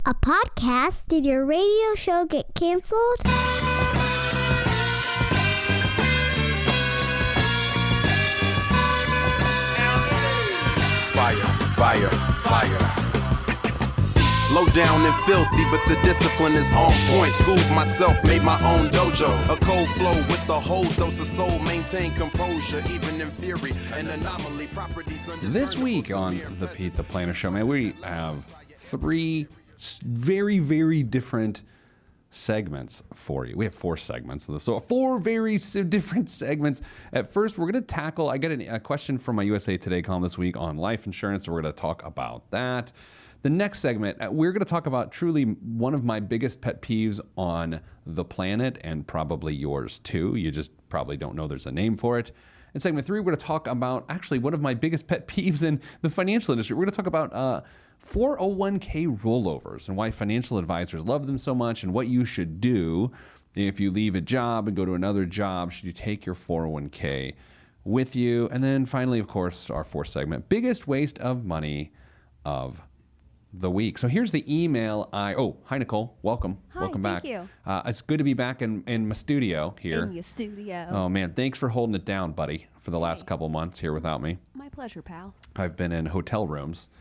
A podcast? Did your radio show get canceled? Fire. Low down and filthy, but the discipline is on point. Schooled myself, made my own dojo. A cold flow with the whole dose of soul. Maintain composure, even in theory. An anomaly, properties undiscernible. This week on the Pete the Planner Show, man, we have three very, very different segments for you. We have four segments, so four very different segments. At first, we're going to tackle, I got a question from my USA Today column this week on life insurance, so we're going to talk about that. The next segment, we're going to talk about truly one of my biggest pet peeves on the planet, and probably yours too. You just probably don't know there's a name for it. In segment 3, we're going to talk about actually one of my biggest pet peeves in the financial industry. We're going to talk about 401k rollovers and why financial advisors love them so much, and what you should do if you leave a job and go to another job. Should you take your 401k with you? And then finally, of course, our fourth segment, biggest waste of money of the week. So here's the email. Hi Nicole, welcome. Hi, welcome back. thank you. It's good to be back in my studio here. In your studio. Oh man, thanks for holding it down, buddy, for the last couple months here without me. My pleasure, pal. I've been in hotel rooms,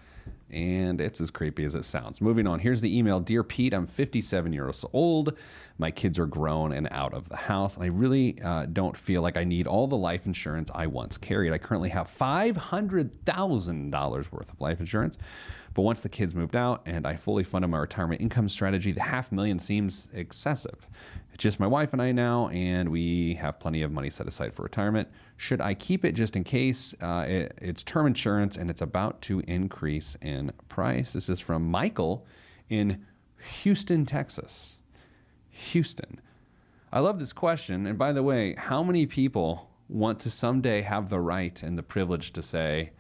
and it's as creepy as it sounds. Moving on, here's the email. Dear Pete, I'm 57 years old. My kids are grown and out of the house, and I really don't feel like I need all the life insurance I once carried. I currently have $500,000 worth of life insurance, but once the kids moved out and I fully funded my retirement income strategy, the $500,000 seems excessive. It's just my wife and I now, and we have plenty of money set aside for retirement. Should I keep it just in case? It's term insurance, and it's about to increase in price. This is from Michael in Houston, Texas. Houston. I love this question. And by the way, how many people want to someday have the right and the privilege to say,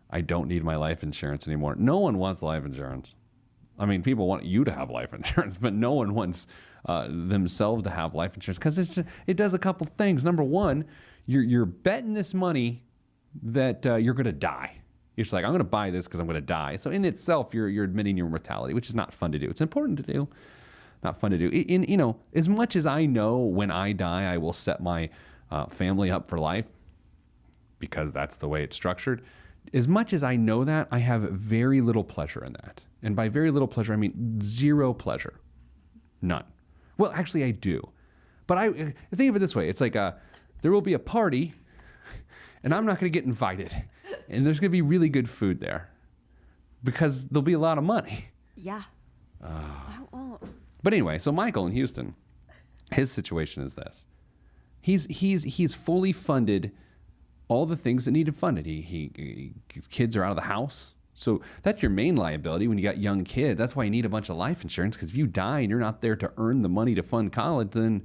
I don't need my life insurance anymore? No one wants life insurance. I mean, people want you to have life insurance, but no one wants themselves to have life insurance, because it does a couple things. Number one, you're betting this money that you're going to die. You're just like, I'm going to buy this because I'm going to die. So in itself, you're admitting your mortality, which is not fun to do. It's important to do, not fun to do. As much as I know when I die, I will set my family up for life because that's the way it's structured. As much as I know that, I have very little pleasure in that. And by very little pleasure, I mean zero pleasure. None. Well, actually, I do. But I think of it this way. It's like there will be a party, and I'm not going to get invited. And there's going to be really good food there because there'll be a lot of money. Yeah. But anyway, so Michael in Houston, his situation is this. He's fully funded all the things that needed funded. His kids are out of the house. So that's your main liability when you got young kids. That's why you need a bunch of life insurance, because if you die and you're not there to earn the money to fund college, then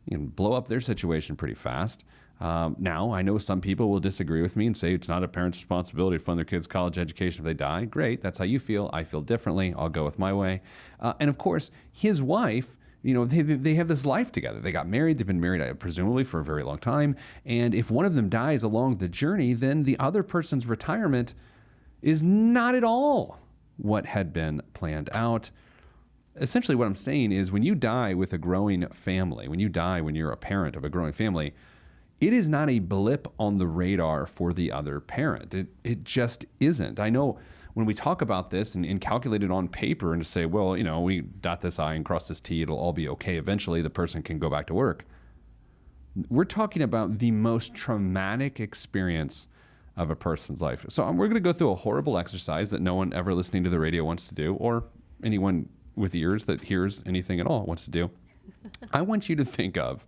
you can blow up their situation pretty fast. Now, I know some people will disagree with me and say it's not a parent's responsibility to fund their kids' college education if they die. Great, that's how you feel. I feel differently. I'll go with my way. And of course, his wife, they have this life together. They got married. They've been married presumably for a very long time. And if one of them dies along the journey, then the other person's retirement is not at all what had been planned out. Essentially what I'm saying is, when you die with a growing family, when you die when you're a parent of a growing family, it is not a blip on the radar for the other parent. It just isn't. I know when we talk about this and calculate it on paper and to say, well, we dot this I and cross this T, it'll all be okay. Eventually the person can go back to work. We're talking about the most traumatic experience of a person's life. So we're going to go through a horrible exercise that no one ever listening to the radio wants to do, or anyone with ears that hears anything at all wants to do. I want you to think of,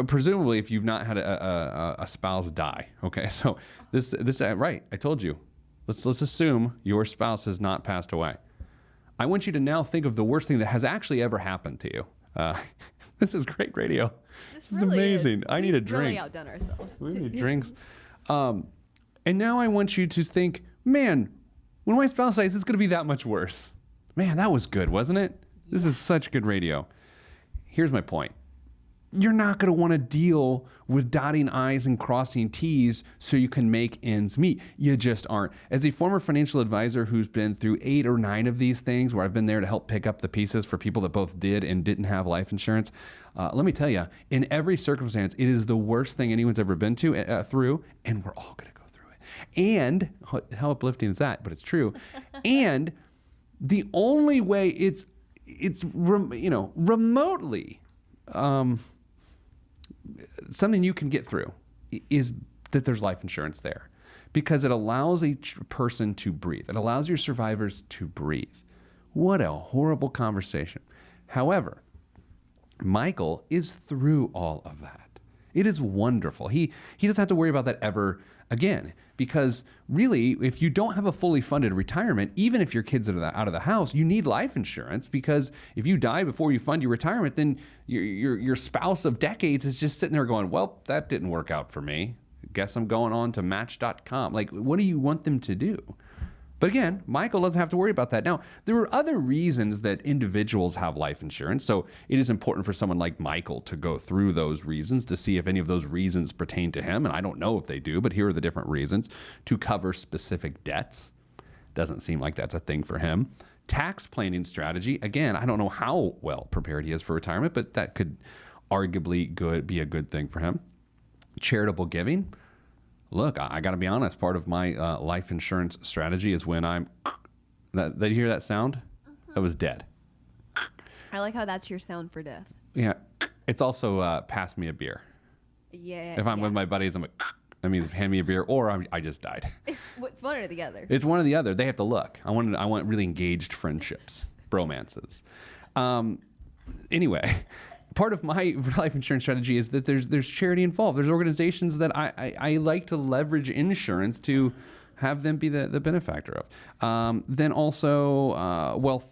presumably if you've not had a spouse die, okay? So this right, I told you. Let's assume your spouse has not passed away. I want you to now think of the worst thing that has actually ever happened to you. This is great radio. This is really amazing. I need a drink. Really outdone ourselves. We need drinks. And now I want you to think, man, when my spouse dies, it's going to be that much worse. Man, that was good, wasn't it? This is such good radio. Here's my point. you're not going to want to deal with dotting I's and crossing T's so you can make ends meet. You just aren't. As a former financial advisor who's been through 8 or 9 of these things, where I've been there to help pick up the pieces for people that both did and didn't have life insurance, let me tell you, in every circumstance, it is the worst thing anyone's ever been through, and we're all going to go through it. And how uplifting is that? But it's true. And the only way it's remotely something you can get through is that there's life insurance there, because it allows each person to breathe. It allows your survivors to breathe. What a horrible conversation. However, Michael is through all of that. It is wonderful. He doesn't have to worry about that ever again, because really, if you don't have a fully funded retirement, even if your kids are out of the house, you need life insurance, because if you die before you fund your retirement, then your spouse of decades is just sitting there going, well, that didn't work out for me. Guess I'm going on to Match.com. Like, what do you want them to do? But again, Michael doesn't have to worry about that. Now, there are other reasons that individuals have life insurance. So it is important for someone like Michael to go through those reasons to see if any of those reasons pertain to him. And I don't know if they do, but here are the different reasons. To cover specific debts. Doesn't seem like that's a thing for him. Tax planning strategy. Again, I don't know how well prepared he is for retirement, but that could arguably be a good thing for him. Charitable giving. Look, I got to be honest. Part of my life insurance strategy is when I'm. Did you hear that sound? That was dead. I like how that's your sound for death. Yeah. It's also pass me a beer. Yeah. If I'm with my buddies, I'm like, that means hand me a beer, or I just died. It's one or the other. It's one or the other. They have to look. I want really engaged friendships, bromances. Anyway. Part of my life insurance strategy is that there's charity involved. There's organizations that I like to leverage insurance to have them be the benefactor of. Then also wealth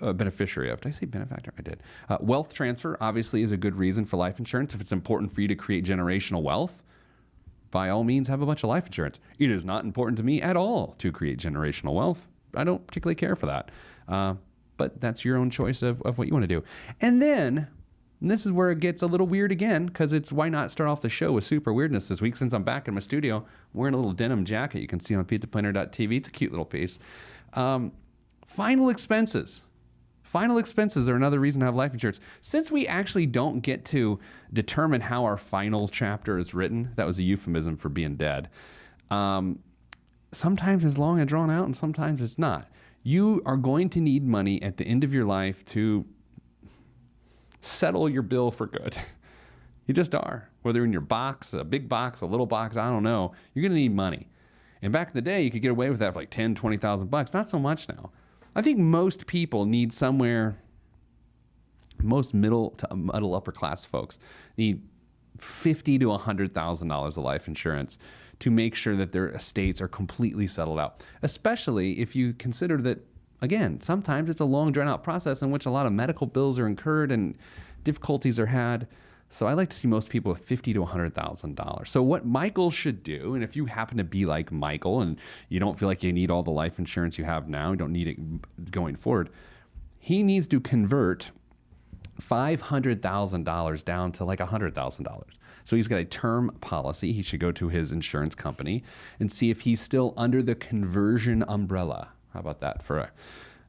beneficiary of. Did I say benefactor? I did. Wealth transfer obviously is a good reason for life insurance. If it's important for you to create generational wealth, by all means have a bunch of life insurance. It is not important to me at all to create generational wealth. I don't particularly care for that. But that's your own choice of what you want to do. And then... And this is where it gets a little weird again, because it's why not start off the show with super weirdness this week, since I'm back in my studio. I'm wearing a little denim jacket you can see on pizzaplanner.tv. It's a cute little piece. Final expenses. Final expenses are another reason to have life insurance. Since we actually don't get to determine how our final chapter is written, that was a euphemism for being dead, sometimes it's long and drawn out and sometimes it's not. You are going to need money at the end of your life to settle your bill for good. You just are. Whether in your box, a big box, a little box, I don't know. You're going to need money. And back in the day, you could get away with that for like $10,000, $20,000. Not so much now. I think most people need somewhere, most middle to upper class folks need $50,000 to $100,000 of life insurance to make sure that their estates are completely settled out. Especially if you consider that, again, sometimes it's a long, drawn-out process in which a lot of medical bills are incurred and difficulties are had. So I like to see most people with $50,000 to $100,000. So what Michael should do, and if you happen to be like Michael and you don't feel like you need all the life insurance you have now, you don't need it going forward, he needs to convert $500,000 down to like $100,000. So he's got a term policy. He should go to his insurance company and see if he's still under the conversion umbrella. How about that for a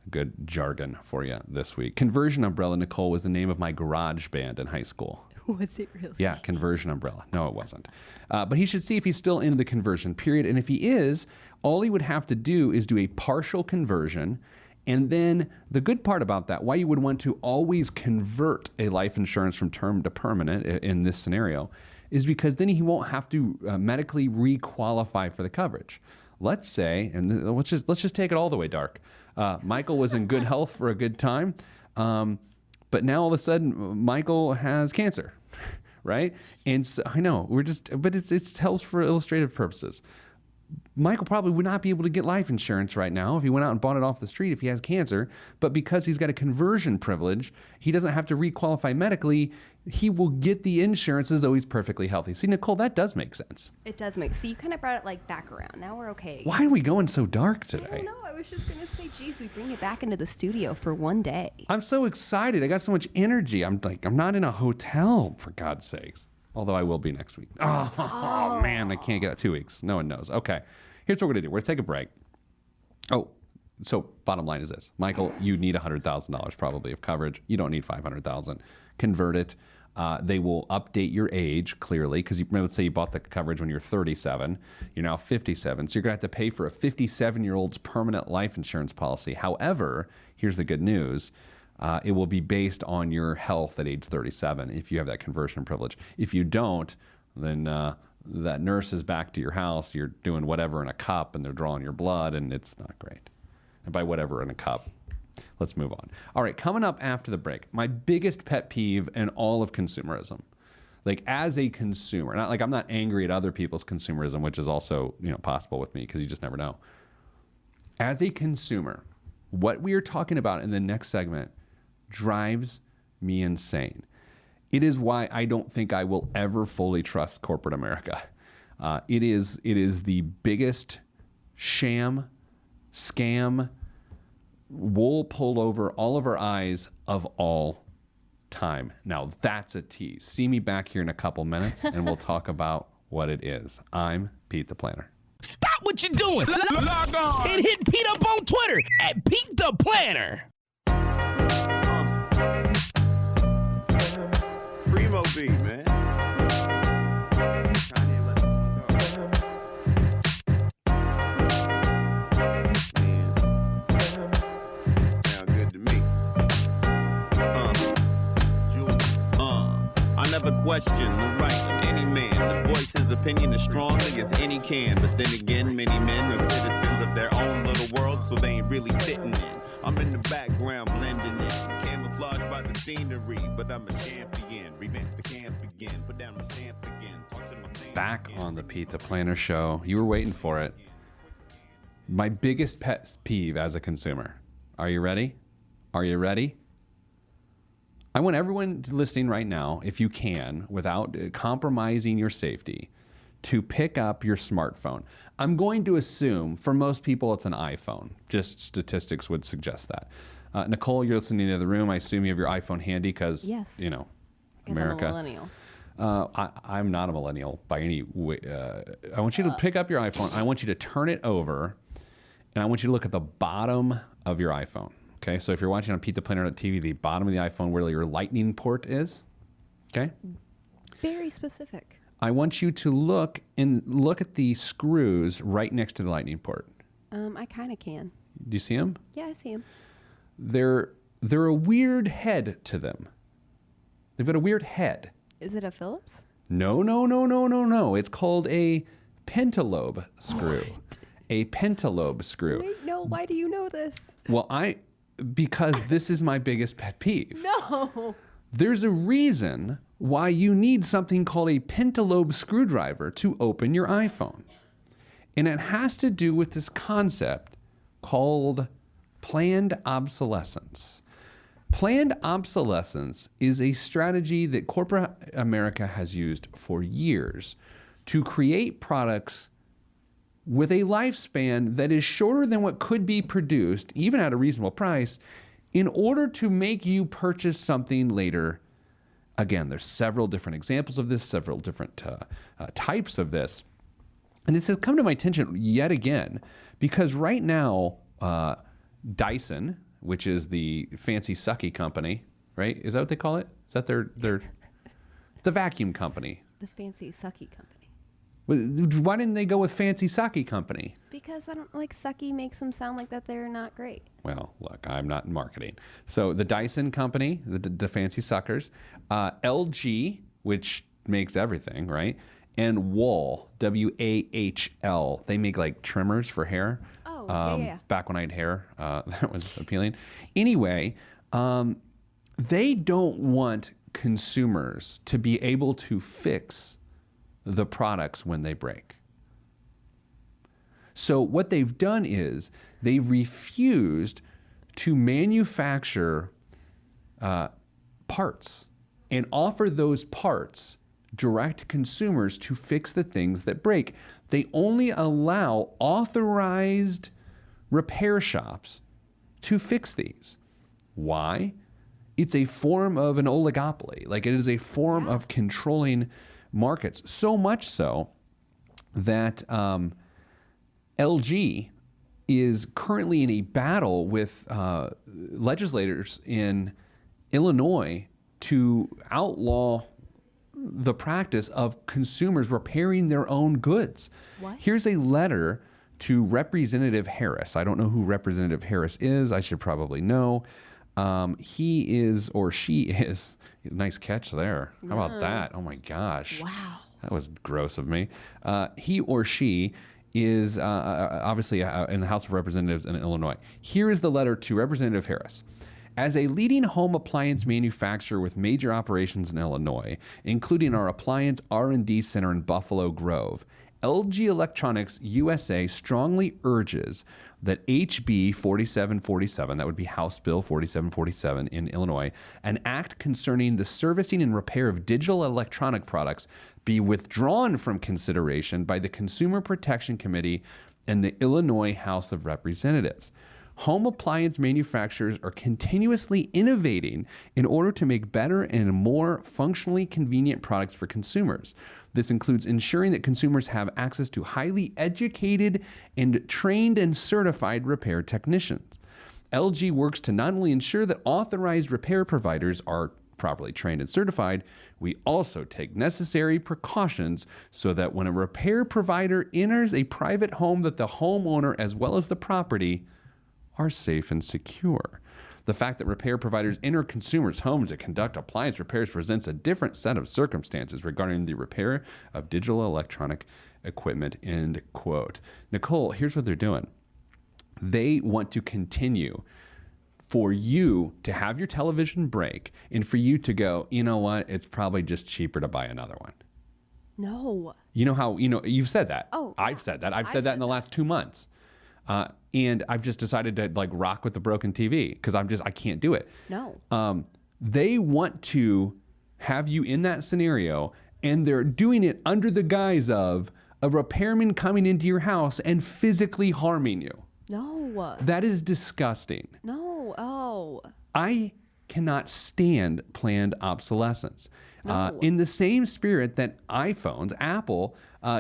good jargon for you this week? Conversion Umbrella, Nicole, was the name of my garage band in high school. Was it really? Yeah, Conversion Umbrella. No, it wasn't. But he should see if he's still in the conversion period. And if he is, all he would have to do is do a partial conversion. And then the good part about that, why you would want to always convert a life insurance from term to permanent in this scenario, is because then he won't have to medically re-qualify for the coverage. Let's say, and let's just take it all the way dark. Michael was in good health for a good time, but now all of a sudden Michael has cancer, right? And so, I know but it tells for illustrative purposes. Michael probably would not be able to get life insurance right now if he went out and bought it off the street if he has cancer. But because he's got a conversion privilege, he doesn't have to requalify medically. He will get the insurance as though he's perfectly healthy. See, Nicole, that does make sense. It does make. So you kind of brought it like back around. Now we're okay. Why are we going so dark I today? don't know. I was just gonna say, geez, we bring it back into the studio for one day. I'm so excited. I got so much energy. I'm not in a hotel, for God's sakes. Although I will be next week. Oh, man, I can't get out 2 weeks. No one knows. Okay, here's what we're going to do. We're going to take a break. Oh, so bottom line is this. Michael, you need $100,000 probably of coverage. You don't need $500,000. Convert it. They will update your age clearly because let's say you bought the coverage when you're 37. You're now 57. So you're going to have to pay for a 57-year-old's permanent life insurance policy. However, here's the good news. It will be based on your health at age 37 if you have that conversion privilege. If you don't, then that nurse is back to your house. You're doing whatever in a cup, and they're drawing your blood, and it's not great. And by whatever in a cup, let's move on. All right, coming up after the break, my biggest pet peeve in all of consumerism. Like as a consumer, not like I'm not angry at other people's consumerism, which is also possible with me because you just never know. As a consumer, what we are talking about in the next segment drives me insane. It is why I don't think I will ever fully trust corporate America. It is the biggest sham, scam, wool pulled over all of our eyes of all time. Now that's a tease. See me back here in a couple minutes and we'll talk about what it is. I'm Pete the Planner. Stop what you're doing. Log on and hit Pete up on Twitter at Pete the Planner. Primo beat, man. Kanye let this one go. Man, sound good to me. I never question the right of any man to voice his opinion as strongly as any can. But then again, many men are citizens of their own little world, so they ain't really fitting in. I'm in the background blending in, camouflaged by the scenery, but I'm a champion. Revamp the camp again, put down the stamp again. Talk to my fans Back again. on the Pete the Planner show. You were waiting for it. My biggest pet peeve as a consumer. Are you ready? Are you ready? I want everyone listening right now, if you can, without compromising your safety, to pick up your smartphone. I'm going to assume for most people it's an iPhone. Just statistics would suggest that. Nicole, you're listening in the other room. I assume you have your iPhone handy because, Yes. America. I'm a millennial. I'm not a millennial by any way. I want you to pick up your iPhone. I want you to turn it over, and I want you to look at the bottom of your iPhone. Okay, so if you're watching on Pete the Planner TV, the bottom of the iPhone where your lightning port is, okay? Very specific. I want you to look at the screws right next to the lightning port. I kind of can. Do you see them? Yeah, I see him. They're a weird head to them. They've got a weird head. Is it a Phillips? No. It's called a pentalobe screw. What? A pentalobe screw. Wait, no. Why do you know this? Well, because this is my biggest pet peeve. No. There's a reason why you need something called a pentalobe screwdriver to open your iPhone. And it has to do with this concept called planned obsolescence. Planned obsolescence is a strategy that corporate America has used for years to create products with a lifespan that is shorter than what could be produced, even at a reasonable price, in order to make you purchase something later. Again, there's several different examples of this, several different types of this. And this has come to my attention yet again, because right now, Dyson, which is the fancy sucky company, right? Is that what they call it? Is that their the vacuum company? The fancy sucky company. Why didn't they go with fancy sake company? Because I don't like sucky makes them sound like that they're not great. Well, look, I'm not in marketing. So the Dyson company, the fancy suckers, LG, which makes everything, right? And Wahl, W-A-H-L. They make like trimmers for hair. Oh, yeah. Back when I had hair, that was appealing. Anyway, they don't want consumers to be able to fix the products when they break. So what they've done is they've refused to manufacture parts and offer those parts direct to consumers to fix the things that break. They only allow authorized repair shops to fix these. Why? It's a form of an oligopoly. Like, it is a form of controlling markets. So much so that LG is currently in a battle with legislators in Illinois to outlaw the practice of consumers repairing their own goods. What? Here's a letter to Representative Harris. I don't know who Representative Harris is. I should probably know. He is, or she is. Nice catch there. How about that? Oh my gosh. Wow. That was gross of me. He or she is obviously in the House of Representatives in Illinois. Here is the letter to Representative Harris. As a leading home appliance manufacturer with major operations in Illinois, including our appliance R&D center in Buffalo Grove, LG Electronics USA strongly urges that HB 4747, that would be House Bill 4747 in Illinois, an act concerning the servicing and repair of digital electronic products, be withdrawn from consideration by the Consumer Protection Committee and the Illinois House of Representatives. Home appliance manufacturers are continuously innovating in order to make better and more functionally convenient products for consumers. This includes ensuring that consumers have access to highly educated and trained and certified repair technicians. LG works to not only ensure that authorized repair providers are properly trained and certified, we also take necessary precautions so that when a repair provider enters a private home, that the homeowner as well as the property are safe and secure. The fact that repair providers enter consumers' homes to conduct appliance repairs presents a different set of circumstances regarding the repair of digital electronic equipment, end quote. Nicole, here's what they're doing. They want to continue for you to have your television break and for you to go, you know what, it's probably just cheaper to buy another one. No. You know how, you've said that. Oh, I've said that. I've said that in the last 2 months. And I've just decided to rock with the broken TV because I can't do it. No. They want to have you in that scenario, and they're doing it under the guise of a repairman coming into your house and physically harming you. No. That is disgusting. No. Oh. I cannot stand planned obsolescence. In the same spirit that iPhones, Apple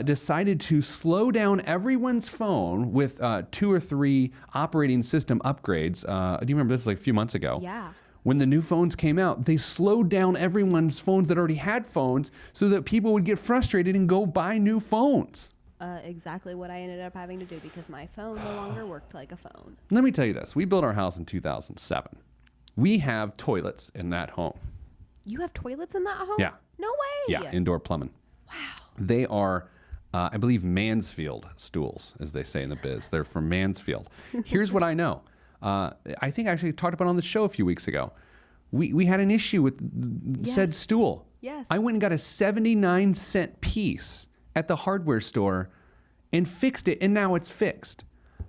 decided to slow down everyone's phone with 2 or 3 operating system upgrades. Do you remember this like a few months ago? Yeah. When the new phones came out, they slowed down everyone's phones that already had phones so that people would get frustrated and go buy new phones. Exactly what I ended up having to do because my phone no longer worked like a phone. Let me tell you this. We built our house in 2007. We have toilets in that home. You have toilets in that home? Yeah. No way. Yeah, indoor plumbing. Wow. They are, I believe, Mansfield stools, as they say in the biz. They're from Mansfield. Here's what I know. I think I actually talked about it on the show a few weeks ago. We had an issue with said stool. Yes. I went and got a 79-cent piece at the hardware store and fixed it, and now it's fixed.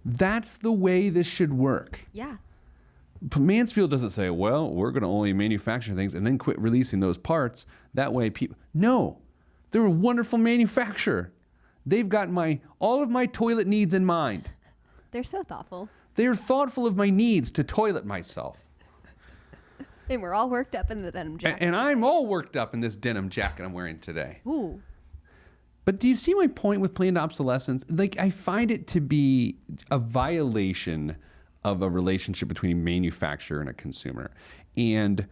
That's the way this should work. Yeah. Mansfield doesn't say, well, we're going to only manufacture things and then quit releasing those parts. That way people... No. They're a wonderful manufacturer. They've got all of my toilet needs in mind. They're so thoughtful. They're thoughtful of my needs to toilet myself. And we're all worked up in the denim jacket. And I'm all worked up in this denim jacket I'm wearing today. Ooh. But do you see my point with planned obsolescence? I find it to be a violation of a relationship between a manufacturer and a consumer. And,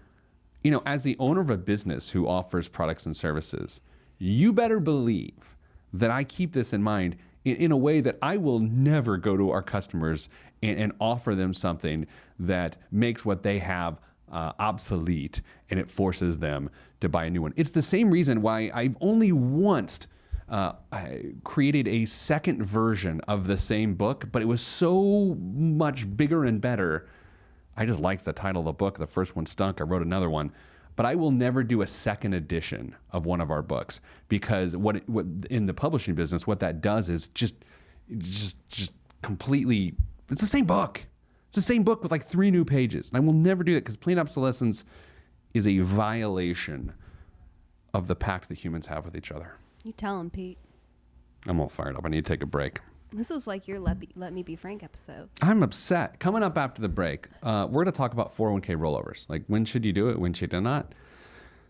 as the owner of a business who offers products and services, you better believe that I keep this in mind in a way that I will never go to our customers and offer them something that makes what they have obsolete and it forces them to buy a new one. It's the same reason why I've only once I created a second version of the same book, but it was so much bigger and better. I just liked the title of the book. The first one stunk. I wrote another one. But I will never do a second edition of one of our books because what in the publishing business, what that does is just just completely. It's the same book. It's the same book with like 3 new pages. And I will never do that because planned obsolescence is a violation of the pact that humans have with each other. You tell him, Pete. I'm all fired up. I need to take a break. This was like your Let Me Be Frank episode. I'm upset. Coming up after the break, we're going to talk about 401k rollovers. Like, when should you do it? When should you not?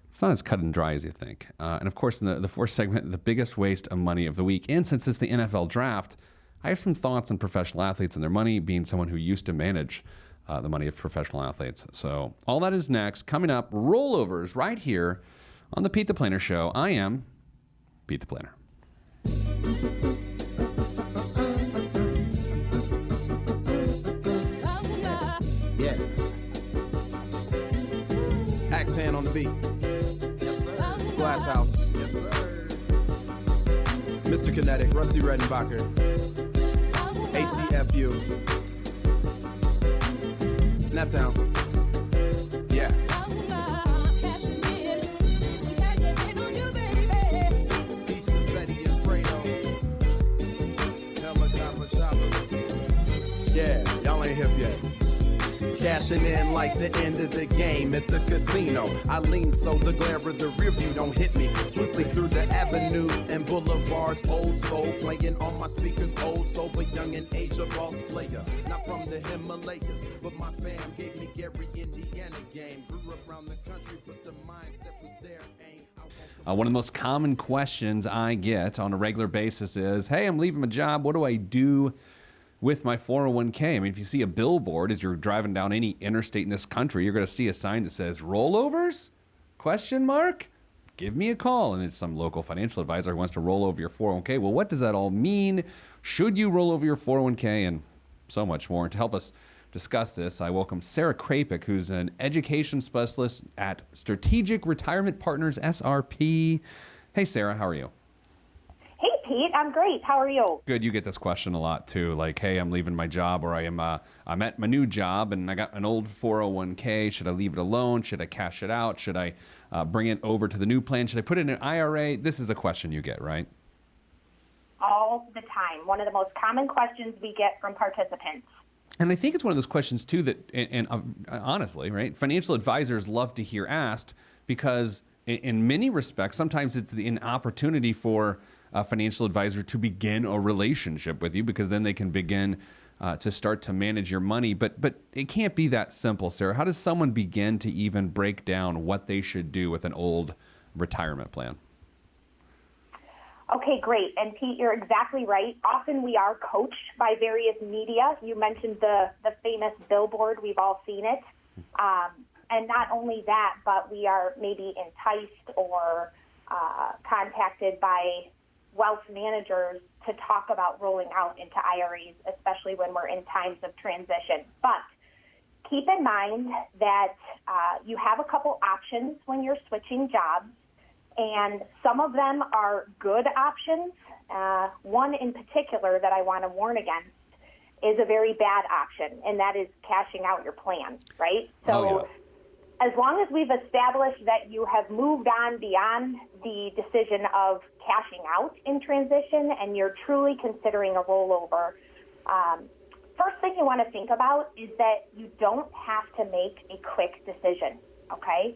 It's not as cut and dry as you think. And of course, in the fourth segment, the biggest waste of money of the week. And since it's the NFL draft, I have some thoughts on professional athletes and their money, being someone who used to manage the money of professional athletes. So all that is next. Coming up, rollovers right here on the Pete the Planner Show. I am Pete the Planner. Yeah. Axe hand on the beat. Yes, sir. Glass House. Yes, sir. Mr. Kinetic, Rusty Redenbacher. ATFU. Naptown. Yeah. East of Fetty and Fredo. Helicopter choppers. Yeah, y'all ain't hip yet. Cashing in like the end of the game at the casino. I lean so the glare of the rear view don't hit me. Swiftly through the avenues and boulevards. Old soul playing on my speakers. Old soul but young in age, a boss player. Not from the Himalayas, but my fam gave me Gary, Indiana game. Grew up around the country, but the mindset was there. One of the most common questions I get on a regular basis is, hey, I'm leaving my job. What do I do with my 401k? I mean, if you see a billboard as you're driving down any interstate in this country, you're going to see a sign that says rollovers? Question mark? Give me a call. And it's some local financial advisor who wants to roll over your 401k. Well, what does that all mean? Should you roll over your 401k? And so much more. And to help us discuss this, I welcome Sarah Krapik, who's an education specialist at Strategic Retirement Partners, SRP. Hey, Sarah, how are you? Hey, Pete, I'm great. How are you? Good. You get this question a lot too. Like, hey, I'm leaving my job, or I'm at my new job and I got an old 401k. Should I leave it alone? Should I cash it out? Should I bring it over to the new plan? Should I put it in an IRA? This is a question you get, right? All the time. One of the most common questions we get from participants. And I think it's one of those questions too that, and honestly, right, financial advisors love to hear asked because in many respects, sometimes it's an opportunity for a financial advisor to begin a relationship with you, because then they can begin to start to manage your money. But it can't be that simple, Sarah. How does someone begin to even break down what they should do with an old retirement plan? Okay, great. And Pete, you're exactly right. Often we are coached by various media. You mentioned the famous billboard. We've all seen it. And not only that, but we are maybe enticed or contacted by wealth managers to talk about rolling out into IRAs, especially when we're in times of transition. But keep in mind that you have a couple options when you're switching jobs, and some of them are good options. One in particular that I want to warn against is a very bad option, and that is cashing out your plan, right? So as long as we've established that you have moved on beyond the decision of cashing out in transition and you're truly considering a rollover, first thing you want to think about is that you don't have to make a quick decision, okay?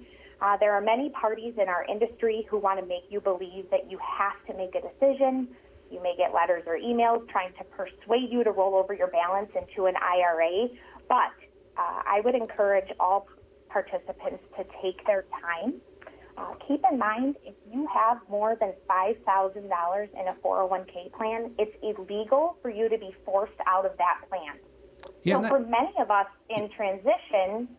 There are many parties in our industry who want to make you believe that you have to make a decision. You may get letters or emails trying to persuade you to roll over your balance into an IRA, but I would encourage all participants to take their time. Keep in mind, if you have more than $5,000 in a 401k plan, it's illegal for you to be forced out of that plan. So for many of us in transition,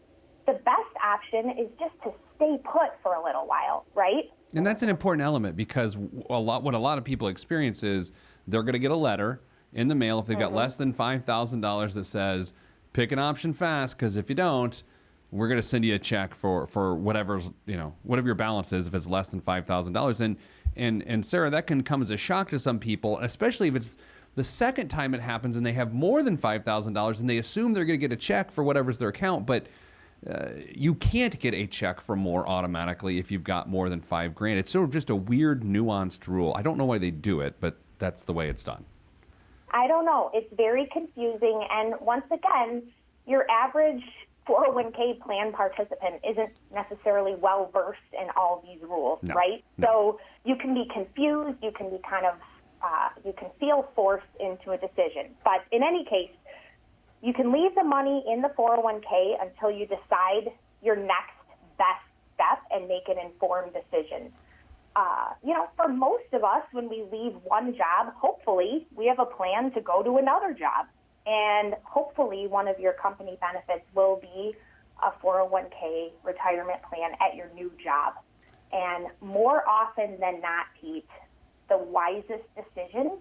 the best option is just to stay put for a little while, right? And that's an important element, because what a lot of people experience is they're going to get a letter in the mail if they've got less than $5,000 that says, pick an option fast, because if you don't, we're going to send you a check for whatever your balance is if it's less than $5,000. And Sarah, that can come as a shock to some people, especially if it's the second time it happens and they have more than $5,000 and they assume they're going to get a check for whatever's their account, but you can't get a check for more automatically if you've got more than $5,000. It's sort of just a weird, nuanced rule. I don't know why they do it, but that's the way it's done. I don't know. It's very confusing. And once again, your average 401k plan participant isn't necessarily well versed in all these rules, No, right? no. So you can be confused. You can be you can feel forced into a decision. But in any case, you can leave the money in the 401k until you decide your next best step and make an informed decision. For most of us, when we leave one job, hopefully we have a plan to go to another job. And hopefully one of your company benefits will be a 401k retirement plan at your new job. And more often than not, Pete, the wisest decision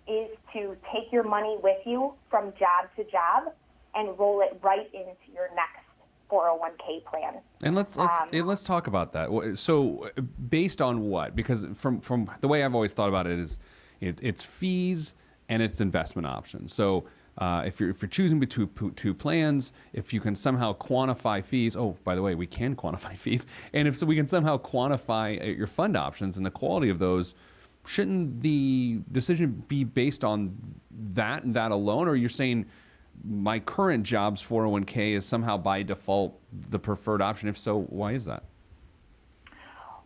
is to take your money with you from job to job and roll it right into your next 401k plan. And let's talk about that. So based on what? Because from the way I've always thought about it is it's fees and it's investment options. So if you're choosing between two plans, if you can somehow quantify fees, oh, by the way, we can quantify fees, and if so we can somehow quantify your fund options and the quality of those, shouldn't the decision be based on that and that alone? Or you're saying my current job's 401k is somehow by default the preferred option? If so, why is that?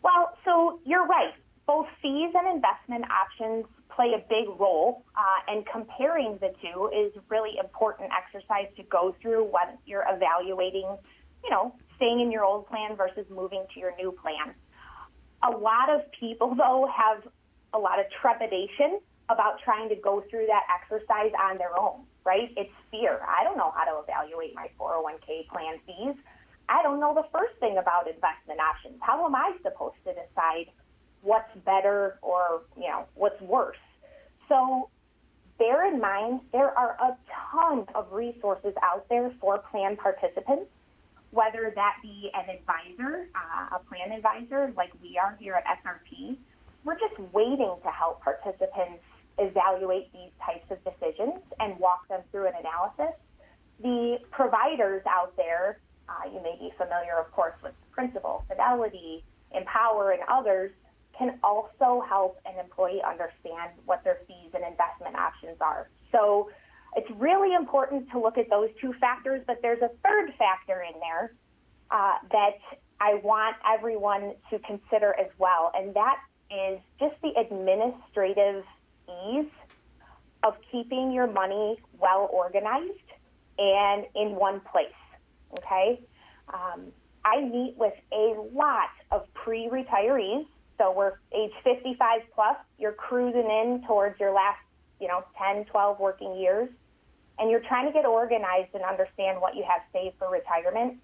Well, so you're right. Both fees and investment options play a big role, and comparing the two is really important exercise to go through when you're evaluating, staying in your old plan versus moving to your new plan. A lot of people, though, have a lot of trepidation about trying to go through that exercise on their own, right? It's fear. I don't know how to evaluate my 401k plan fees. I don't know the first thing about investment options. How am I supposed to decide what's better or, what's worse? So bear in mind, there are a ton of resources out there for plan participants, whether that be an advisor, a plan advisor like we are here at SRP. We're just waiting to help participants evaluate these types of decisions and walk them through an analysis. The providers out there, you may be familiar, of course, with Principal, Fidelity, Empower, and others, can also help an employee understand what their fees and investment options are. So it's really important to look at those two factors, but there's a third factor in there that I want everyone to consider as well, and that is just the administrative ease of keeping your money well organized and in one place, okay? I meet with a lot of pre-retirees, so we're age 55 plus, you're cruising in towards your last, 10, 12 working years, and you're trying to get organized and understand what you have saved for retirement.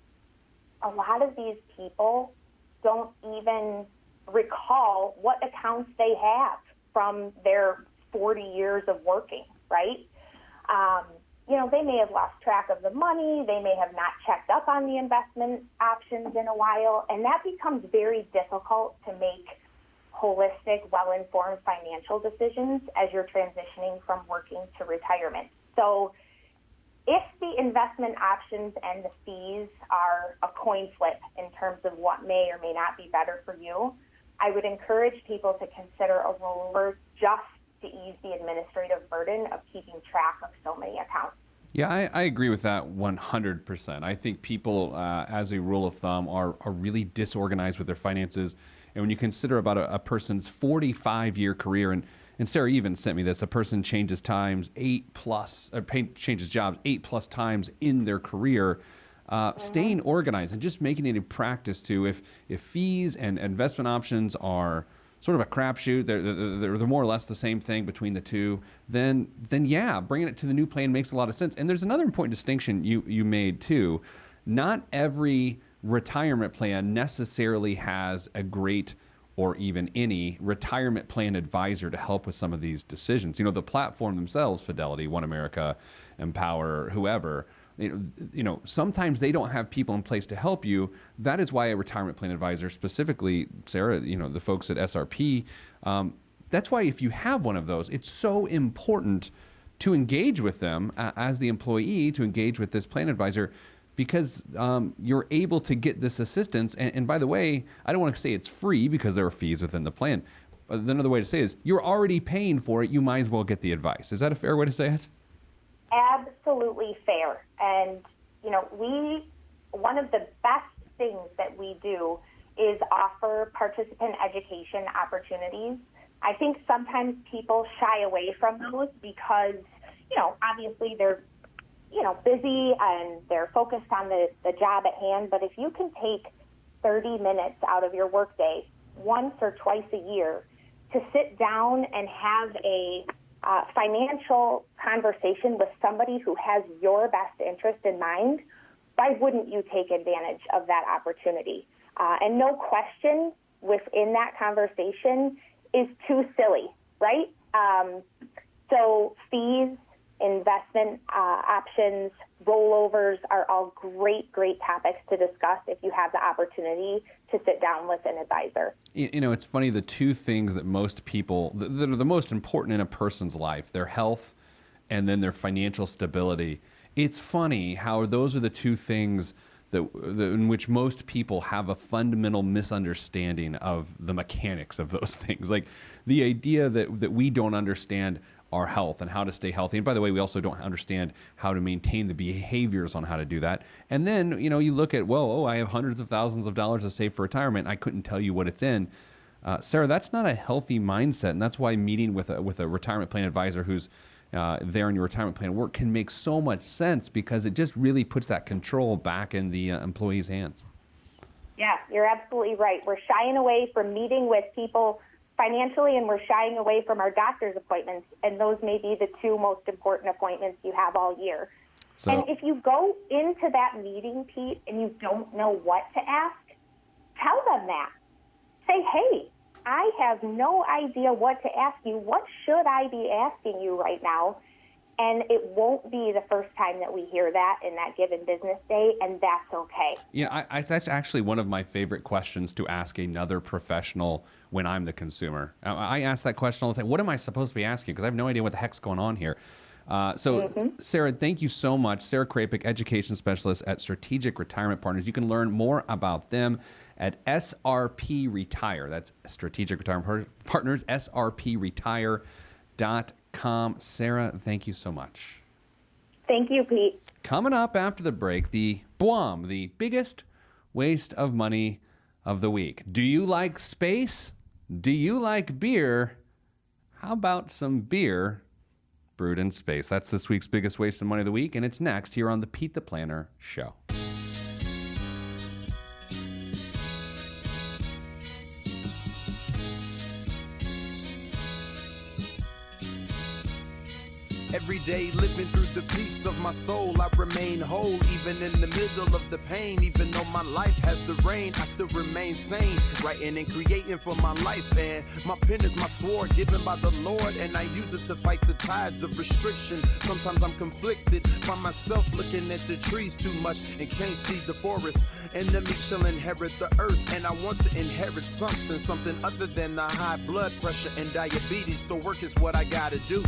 A lot of these people don't even recall what accounts they have from their 40 years of working, right? They may have lost track of the money. They may have not checked up on the investment options in a while, and that becomes very difficult to make holistic, well-informed financial decisions as you're transitioning from working to retirement. So if the investment options and the fees are a coin flip in terms of what may or may not be better for you, I would encourage people to consider a rollover just to ease the administrative burden of keeping track of so many accounts. Yeah, I agree with that 100%. I think people, as a rule of thumb, are really disorganized with their finances. And when you consider about a person's 45-year career, and Sarah even sent me this, a person changes jobs 8+ times in their career, staying organized and just making it a practice to, if fees and investment options are sort of a crapshoot, they're more or less the same thing between the two, then yeah, bringing it to the new plan makes a lot of sense. And there's another important distinction you made too. Not every retirement plan necessarily has a great or even any retirement plan advisor to help with some of these decisions. The platform themselves, Fidelity, One America, Empower, whoever, sometimes they don't have people in place to help you. That is why a retirement plan advisor, specifically Sarah, the folks at SRP, that's why if you have one of those, it's so important to engage with them as the employee, to engage with this plan advisor, because you're able to get this assistance. And by the way, I don't want to say it's free because there are fees within the plan. another way to say it is you're already paying for it. You might as well get the advice. Is that a fair way to say it? Absolutely fair. And, one of the best things that we do is offer participant education opportunities. I think sometimes people shy away from those because, obviously they're, busy and they're focused on the job at hand. But if you can take 30 minutes out of your workday once or twice a year to sit down and have a financial conversation with somebody who has your best interest in mind, why wouldn't you take advantage of that opportunity? And no question within that conversation is too silly, right? So fees, investment options, rollovers are all great topics to discuss if you have the opportunity to sit down with an advisor. It's funny, the two things that most people, that are the most important in a person's life, their health and then their financial stability. It's funny how those are the two things in which most people have a fundamental misunderstanding of the mechanics of those things. Like the idea that we don't understand our health and how to stay healthy. And by the way, we also don't understand how to maintain the behaviors on how to do that. And then, you look at, I have hundreds of thousands of dollars to save for retirement. I couldn't tell you what it's in. Sarah, that's not a healthy mindset. And that's why meeting with a retirement plan advisor who's there in your retirement plan work can make so much sense, because it just really puts that control back in the employee's hands. Yeah, you're absolutely right. We're shying away from meeting with people financially, and we're shying away from our doctor's appointments, and those may be the two most important appointments you have all year. So, and if you go into that meeting, Pete, and you don't know what to ask, tell them that. Say, hey, I have no idea what to ask you. What should I be asking you right now? And it won't be the first time that we hear that in that given business day, and that's okay. That's actually one of my favorite questions to ask another professional when I'm the consumer. I ask that question all the time. What am I supposed to be asking? Because I have no idea what the heck's going on here. Sarah, thank you so much. Sarah Krapek, Education Specialist at Strategic Retirement Partners. You can learn more about them at SRP Retire. That's Strategic Retirement Partners, srpretire.com. Sarah, thank you so much. Thank you, Pete. Coming up after the break, the BWOM, the biggest waste of money of the week. Do you like space? Do you like beer? How about some beer brewed in space? That's this week's biggest waste of money of the week, and it's next here on the Pete the Planner Show. Every day living through the peace of my soul, I remain whole even in the middle of the pain. Even though my life has the rain, I still remain sane, writing and creating for my life. And my pen is my sword given by the Lord, and I use it to fight the tides of restriction. Sometimes I'm conflicted, find myself looking at the trees too much and can't see the forest. Enemy shall inherit the earth, and I want to inherit something other than the high blood pressure and diabetes. So work is what I gotta do.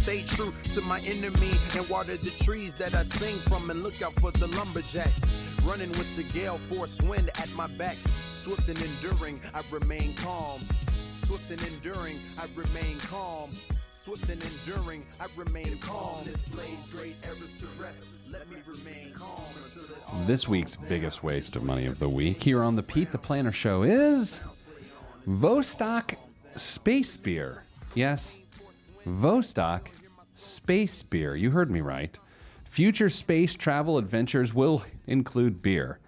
Stay true to my enemy and water the trees that I sing from, and look out for the lumberjacks. Running with the gale force wind at my back. Swift and enduring, I remain calm. Swift and enduring, I remain calm. Swift and enduring, I remain calm. This lays great errors to rest. Let me remain calm until it all. This week's biggest waste of money of the week here on the Pete the Planner Show is Vostok Space Beer. Yes, Vostok Space Beer. You heard me right. Future space travel adventures will include beer.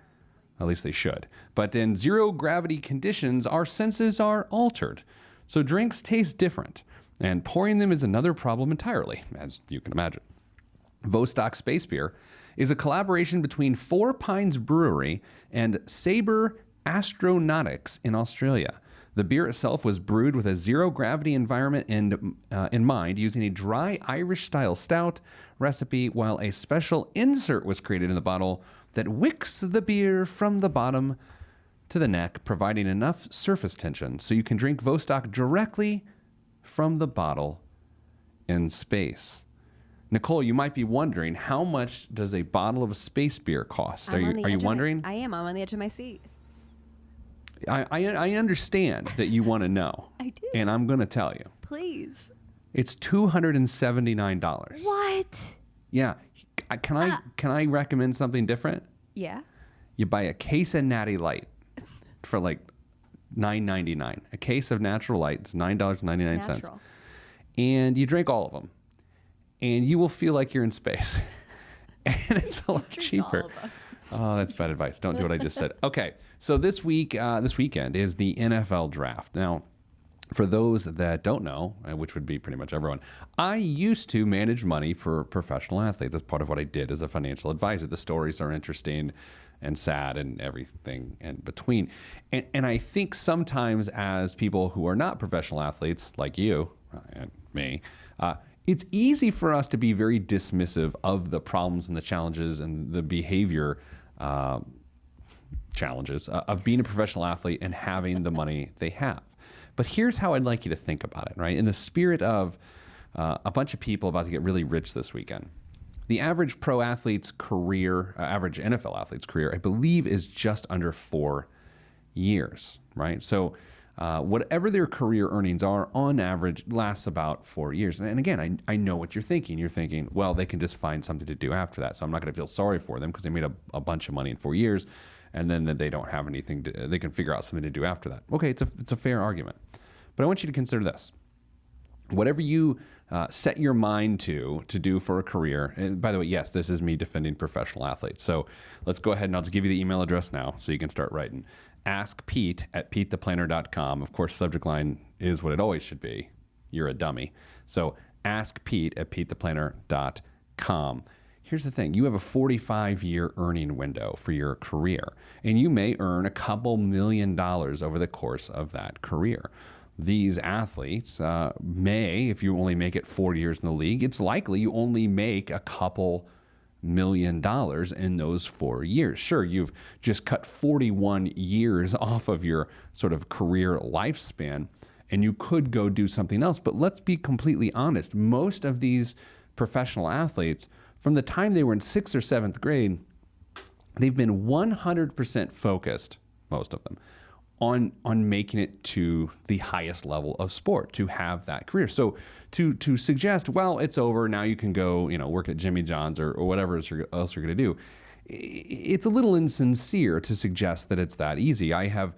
At least they should. But in zero gravity conditions, our senses are altered. So drinks taste different. And pouring them is another problem entirely, as you can imagine. Vostok Space Beer is a collaboration between Four Pines Brewery and Sabre Astronautics in Australia. The beer itself was brewed with a zero-gravity environment in mind, using a dry Irish-style stout recipe, while a special insert was created in the bottle that wicks the beer from the bottom to the neck, providing enough surface tension so you can drink Vostok directly from the bottle in space. Nicole, you might be wondering, how much does a bottle of space beer cost? Are you wondering? I am. I'm on the edge of my seat. I understand that you want to know. I do. And I'm going to tell you. Please. It's $279. What? Yeah. Can I recommend something different? Yeah. You buy a case of Natty Light for like $9.99. A case of Natural Light is $9.99. Natural. And you drink all of them. And you will feel like you're in space. And it's a lot cheaper. Oh, that's bad advice. Don't do what I just said. Okay, so this weekend is the NFL draft. Now, for those that don't know, which would be pretty much everyone, I used to manage money for professional athletes. That's part of what I did as a financial advisor. The stories are interesting and sad and everything in between. And I think sometimes as people who are not professional athletes, like you and me, it's easy for us to be very dismissive of the problems and the challenges and the behavior challenges of being a professional athlete and having the money they have. But here's how I'd like you to think about it, right? In the spirit of a bunch of people about to get really rich this weekend. The average pro athlete's career, average NFL athlete's career, I believe is just under 4 years, right? So whatever their career earnings are, on average, lasts about 4 years. And again, I know what you're thinking. You're thinking, well, they can just find something to do after that. So I'm not going to feel sorry for them because they made a bunch of money in 4 years, and then they don't have anything they can figure out something to do after that. Okay, it's a fair argument. But I want you to consider this. Whatever you set your mind to do for a career, and by the way, yes, this is me defending professional athletes. So let's go ahead and I'll just give you the email address now so you can start writing. Ask Pete at PeteThePlanner.com. Of course, subject line is what it always should be. You're a dummy. So ask Pete at PeteThePlanner.com. Here's the thing. You have a 45-year earning window for your career, and you may earn a couple $1 million over the course of that career. These athletes may, if you only make it 4 years in the league, it's likely you only make a couple $1 million in those 4 years. Sure, you've just cut 41 years off of your sort of career lifespan, and you could go do something else. But let's be completely honest. Most of these professional athletes, from the time they were in 6th or 7th grade, they've been 100% focused, most of them, on making it to the highest level of sport, to have that career. So to suggest, well, it's over, now you can go, work at Jimmy John's or whatever else you're going to do, it's a little insincere to suggest that it's that easy. I have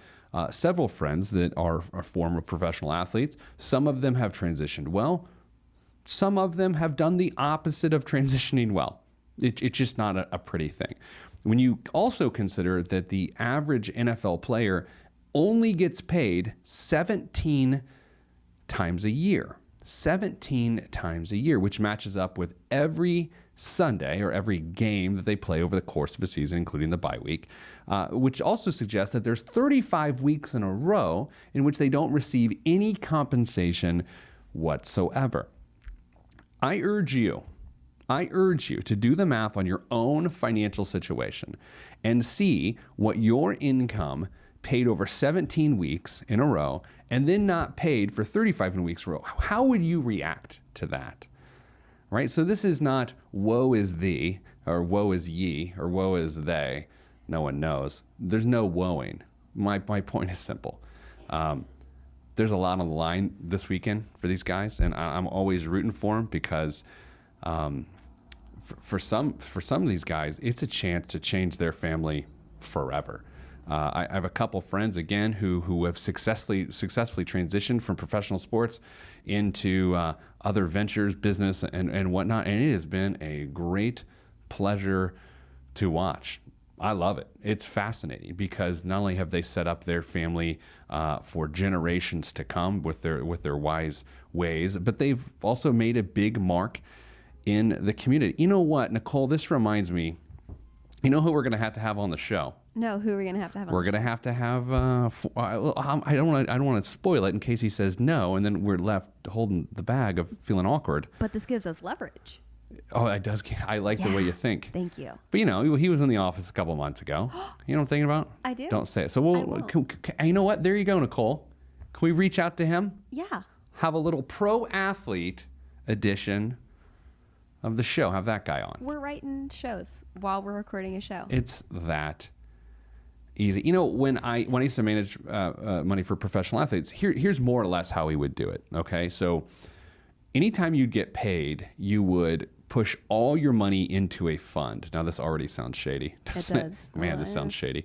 several friends that are former professional athletes. Some of them have transitioned well. Some of them have done the opposite of transitioning well. It's just not a pretty thing. When you also consider that the average NFL player only gets paid 17 times a year. 17 times a year, which matches up with every Sunday or every game that they play over the course of a season, including the bye week, which also suggests that there's 35 weeks in a row in which they don't receive any compensation whatsoever. I urge you to do the math on your own financial situation and see what your income paid over 17 weeks in a row and then not paid for 35 weeks in a row. How would you react to that? Right? So this is not woe is thee or woe is ye or woe is they. No one knows. There's no woeing. My point is simple. There's a lot on the line this weekend for these guys, and I'm always rooting for them because for some of these guys, it's a chance to change their family forever. I have a couple friends, again, who have successfully transitioned from professional sports into other ventures, business, and whatnot. And it has been a great pleasure to watch. I love it. It's fascinating because not only have they set up their family for generations to come with their wise ways, but they've also made a big mark in the community. You know what, Nicole? This reminds me. You know who we're going to have on the show? No, who are we going to have on? We're going to have I don't want to spoil it in case he says no, and then we're left holding the bag of feeling awkward. But this gives us leverage. Oh, it does. I like the way you think. Thank you. But he was in the office a couple months ago. You know what I'm thinking about? I do. Don't say it. So you know what? There you go, Nicole. Can we reach out to him? Yeah. Have a little pro athlete edition of the show. Have that guy on. We're writing shows while we're recording a show. It's that easy. You know, when I used to manage money for professional athletes, here's more or less how we would do it. Okay, so anytime you'd get paid, you would push all your money into a fund. Now, this already sounds shady, doesn't it? Does. Man, this sounds shady.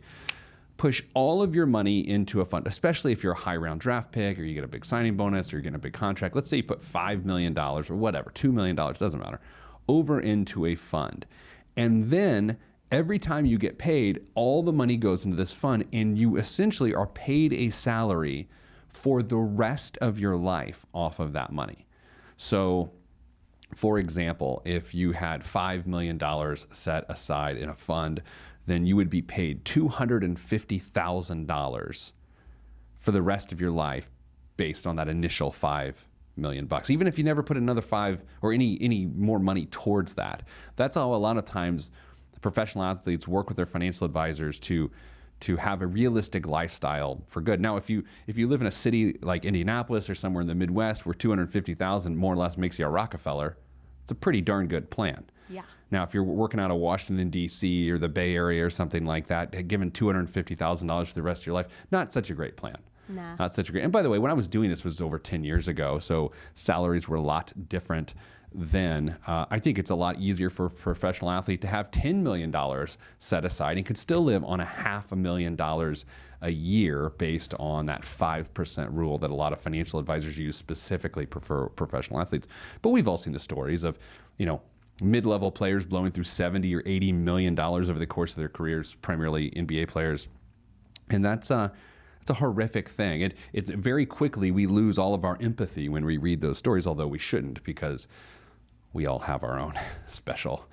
Push all of your money into a fund, especially if you're a high round draft pick or you get a big signing bonus or you're getting a big contract. Let's say you put $5 million or whatever, $2 million, doesn't matter, over into a fund. And then every time you get paid, all the money goes into this fund and you essentially are paid a salary for the rest of your life off of that money. So, for example, if you had $5 million set aside in a fund, then you would be paid $250,000 for the rest of your life based on that initial $5 million. Even if you never put another $5 or any more money towards that. That's how a lot of times the professional athletes work with their financial advisors to have a realistic lifestyle for good. Now, if you live in a city like Indianapolis or somewhere in the Midwest where $250,000 more or less makes you a Rockefeller, it's a pretty darn good plan. Yeah. Now, if you're working out of Washington, D.C. or the Bay Area or something like that, given $250,000 for the rest of your life, not such a great plan. Nah. Not such a great. And by the way, when I was doing this was over 10 years ago, so salaries were a lot different then. I think it's a lot easier for a professional athlete to have $10 million set aside and could still live on $500,000 a year based on that 5% rule that a lot of financial advisors use specifically for professional athletes. But we've all seen the stories of, mid-level players blowing through $70 or $80 million over the course of their careers, primarily NBA players. And that's a horrific thing. It's very quickly we lose all of our empathy when we read those stories, although we shouldn't, because we all have our own special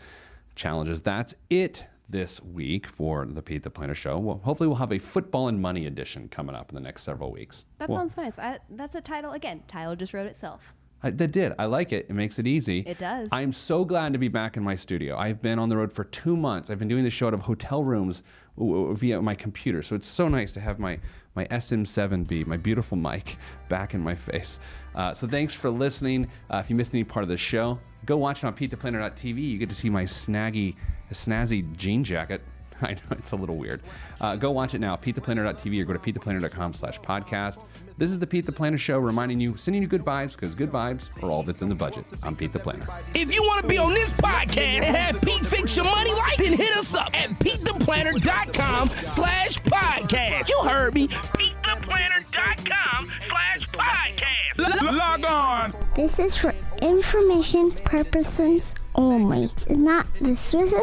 challenges. That's it this week for the Pete the Planner Show. Well, hopefully we'll have a football and money edition coming up in the next several weeks. That sounds nice. That's a title. Again, title just wrote itself. That did. I like it. It makes it easy. It does. I'm so glad to be back in my studio. I've been on the road for 2 months. I've been doing this show out of hotel rooms via my computer. So it's so nice to have my SM7B, my beautiful mic, back in my face. So thanks for listening. If you missed any part of the show, go watch it on PeteThePlanner.tv. You get to see my snazzy jean jacket. I know, it's a little weird. Go watch it now, PeteThePlanner.tv, or go to PeteThePlanner.com/podcast. This is the Pete the Planner Show, sending you good vibes, because good vibes are all that's in the budget. I'm Pete the Planner. If you want to be on this podcast and have Pete fix your money life, then hit us up at PeteThePlanner.com/podcast. You heard me. PeteThePlanner.com/podcast. Log on. This is for information purposes only. It's not the Swiss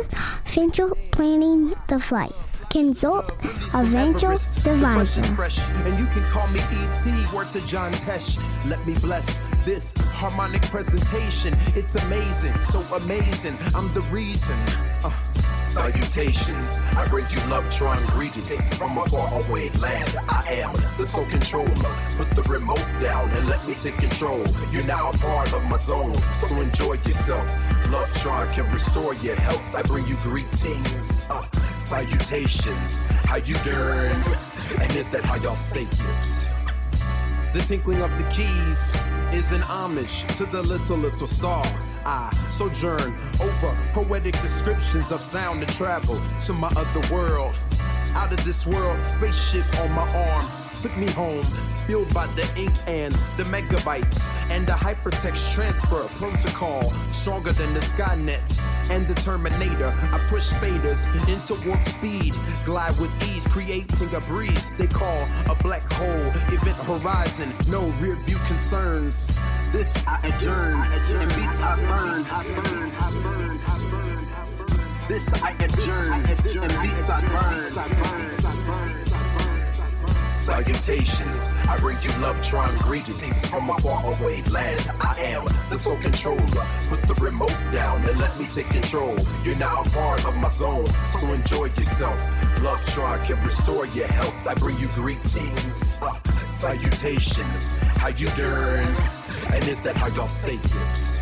financial planning device. Consult a financial advisor. And you can call me E.T. Word to John Tesh. Let me bless this harmonic presentation. It's amazing, so amazing. I'm the reason. Salutations, I bring you love-tron greetings from a faraway land. I am the sole controller. Put the remote down and let me take control. You're now a part of my zone, so enjoy yourself. Love-tron can restore your health. I bring you greetings, salutations. How you doing? And is that how y'all say it? The tinkling of the keys is an homage to the little star. I sojourn over poetic descriptions of sound and travel to my other world. Out of this world, spaceship on my arm took me home, fueled by the ink and the megabytes and the hypertext transfer protocol, stronger than the Skynet and the Terminator. I push faders into warp speed, glide with ease, creating a breeze they call a black hole. Event horizon, no rear view concerns. This I adjourn, and beats I burn. This I adjourn, and beats I burn. Salutations, I bring you love-tron greetings from a faraway land. I am the sole controller. Put the remote down and let me take control. You're now a part of my zone, so enjoy yourself. Love-tron can restore your health. I bring you greetings, salutations. How you doing? And is that how y'all say it?